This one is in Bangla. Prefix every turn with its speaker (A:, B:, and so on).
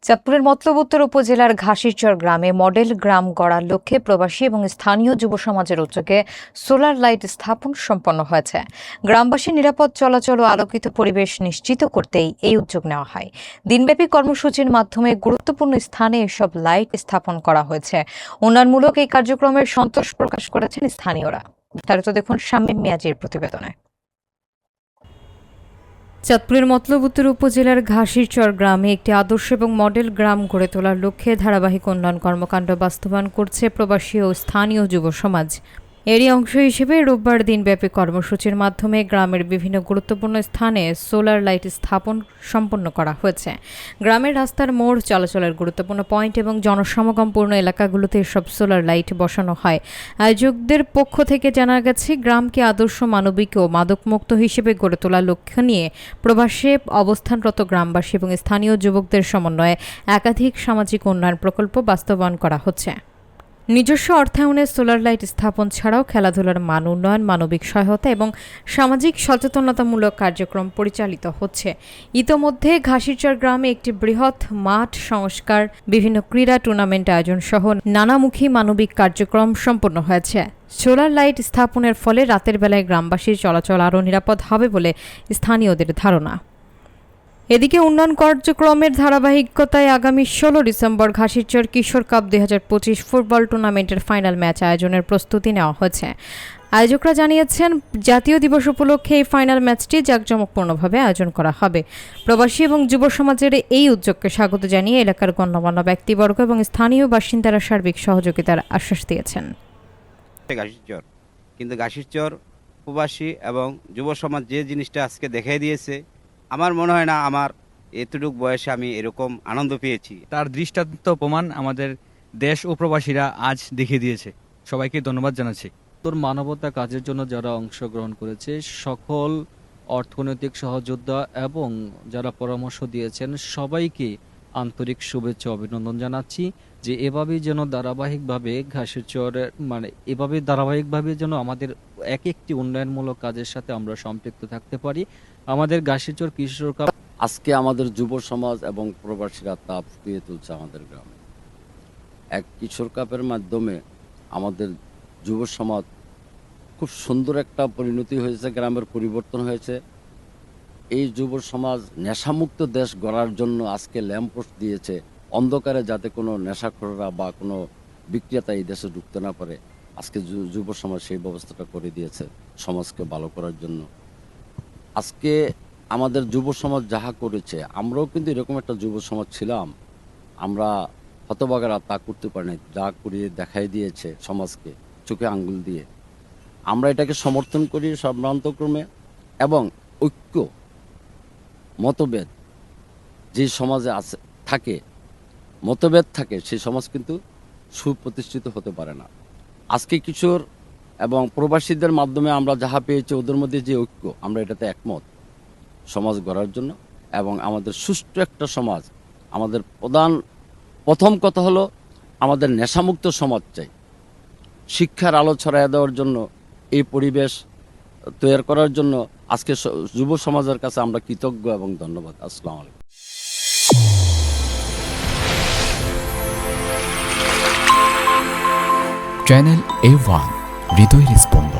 A: চাঁদপুরের মতলব উত্তর উপজেলার ঘাসিরচর গ্রামে মডেল গ্রাম গড়ার লক্ষ্যে প্রবাসী এবং স্থানীয় যুব সমাজের উদ্যোগে সোলার লাইট স্থাপন সম্পন্ন হয়েছে। গ্রামবাসীর নিরাপদ চলাচল ও আলোকিত পরিবেশ নিশ্চিত করতেই এই উদ্যোগ নেওয়া হয়। দিনব্যাপী কর্মসূচির মাধ্যমে গুরুত্বপূর্ণ স্থানে এসব লাইট স্থাপন করা হয়েছে। উন্নয়নমূলক এই কার্যক্রমের সন্তোষ প্রকাশ করেছেন স্থানীয়রা। বিস্তারিত দেখুন শামীম মিয়াজির প্রতিবেদনে। চাঁদপুরের মতলব উত্তর উপজেলার ঘাসিরচর গ্রামে একটি আদর্শ এবং মডেল গ্রাম গড়ে তোলার লক্ষ্যে ধারাবাহিক উন্নয়ন কর্মকাণ্ড বাস্তবায়ন করছে প্রবাসী ও স্থানীয় যুব সমাজ। এরই অংশ হিসেবে রোববার দিনব্যাপী কর্মসূচির মাধ্যমে গ্রামের বিভিন্ন গুরুত্বপূর্ণ স্থানে সোলার লাইট স্থাপন সম্পন্ন করা হয়েছে। গ্রামের রাস্তার মোড়, চলাচলের গুরুত্বপূর্ণ পয়েন্ট এবং জনসমাগমপূর্ণ এলাকাগুলোতে এসব সোলার লাইট বসানো হয়। আয়োজকদের পক্ষ থেকে জানা গেছে, গ্রামকে আদর্শ মানবিক ও মাদকমুক্ত হিসেবে গড়ে তোলার লক্ষ্য নিয়ে প্রবাসে অবস্থানরত গ্রামবাসী এবং স্থানীয় যুবকদের সমন্বয়ে একাধিক সামাজিক উন্নয়ন প্রকল্প বাস্তবায়ন করা হচ্ছে। নিজস্ব অর্থায়নে সোলার লাইট স্থাপন ছাড়াও খেলাধুলার মান উন্নয়ন, মানবিক সহায়তা এবং সামাজিক সচেতনতামূলক কার্যক্রম পরিচালিত হচ্ছে। ইতোমধ্যে ঘাসিরচর গ্রামে একটি বৃহৎ মাঠ সংস্কার, বিভিন্ন ক্রীড়া টুর্নামেন্ট আয়োজন সহ নানামুখী মানবিক কার্যক্রম সম্পন্ন হয়েছে। সোলার লাইট স্থাপনের ফলে রাতের বেলায় গ্রামবাসীর চলাচল আরও নিরাপদ হবে বলে স্থানীয়দের ধারণা। এদিকে উন্নয়ন কার্যক্রমের ধারাবাহিকতায় আগামী 16 ডিসেম্বর ঘাসিরচর কিশোর কাপ 2025 ফুটবল টুর্নামেন্টের ফাইনাল ম্যাচ আয়োজনের প্রস্তুতি নেওয়া হয়েছে। আয়োজকরা জানিয়েছেন, জাতীয় দিবস উপলক্ষে এই ফাইনাল ম্যাচটি জাঁকজমকপূর্ণভাবে আয়োজন করা হবে। প্রবাসী এবং যুব সমাজের এই উদ্যোগকে স্বাগত জানিয়ে এলাকার গণ্যমান্য ব্যক্তিবর্গ এবং স্থানীয় বাসিন্দারা সার্বিক সহযোগিতার আশ্বাস দিয়েছেন।
B: কিন্তু ঘাসিরচর প্রবাসী এবং যুব সমাজ যে জিনিসটা আজকে দেখিয়ে দিয়েছে, আমার মনে হয় না আমার এতটুকু বয়সে আমি এরকম আনন্দ পেয়েছি।
C: তার দৃষ্টান্ত প্রমাণ আমাদের দেশ ও প্রবাসীরা আজ দেখিয়ে দিয়েছে। সবাইকে ধন্যবাদ জানাচ্ছি।
D: তোর মানবতা কাজের জন্য যারা অংশগ্রহণ করেছে, সকল অর্থনৈতিক সহযোদ্ধা এবং যারা পরামর্শ দিয়েছেন, সবাইকে আন্তরিক শুভেচ্ছা অভিনন্দন জানাচ্ছি। যে এভাবেই যেন ধারাবাহিকভাবে ঘাসিরচরের এভাবে ধারাবাহিকভাবে যেন আমাদের এক একটি উন্নয়নমূলক কাজের সাথে আমরা সম্পৃক্ত থাকতে পারি। আমাদের ঘাসিরচর কিশোর কাপ
E: আজকে আমাদের যুব সমাজ এবং প্রবাসীরা তা ফুটিয়ে তুলছে আমাদের গ্রামে। এক কিশোর কাপের মাধ্যমে আমাদের যুব সমাজ খুব সুন্দর একটা পরিণতি হয়েছে, গ্রামের পরিবর্তন হয়েছে। এই যুব সমাজ নেশামুক্ত দেশ গড়ার জন্য আজকে ল্যাম্পপোস্ট দিয়েছে, অন্ধকারে যাতে কোনো নেশাখোররা বা কোনো বিক্রেতা এই দেশে ঢুকতে না পারে। আজকে যুব সমাজ সেই ব্যবস্থাটা করে দিয়েছে সমাজকে ভালো করার জন্য। আজকে আমাদের যুব সমাজ যাহা করেছে, আমরাও কিন্তু এরকম একটা যুব সমাজ ছিলাম। আমরা হতভাগারা তা করতে পারি না, যা করিয়ে দেখাই দিয়েছে সমাজকে চোখে আঙ্গুল দিয়ে। আমরা এটাকে সমর্থন করি সম্ভ্রান্তক্রমে। এবং ঐক্য মতভেদ যে সমাজে আছে মতভেদ থাকে, সেই সমাজ কিন্তু সুপ্রতিষ্ঠিত হতে পারে না। আজকে কিশোর এবং প্রবাসীদের মাধ্যমে আমরা যাহা পেয়েছি, ওদের মধ্যে যে ঐক্য, আমরা এটাতে একমত সমাজ গড়ার জন্য এবং আমাদের সুষ্ঠু একটা সমাজ। আমাদের প্রথম কথা হলো আমাদের নেশামুক্ত সমাজ চাই। শিক্ষার আলো ছড়াইয়া দেওয়ার জন্য, এই পরিবেশ তৈরি করার জন্য আজকে যুব সমাজের কাছে আমরা কৃতজ্ঞ এবং ধন্যবাদ। আসসালামু আলাইকুম।
F: চ্যানেল A1 হৃদয় রেসপন্দ।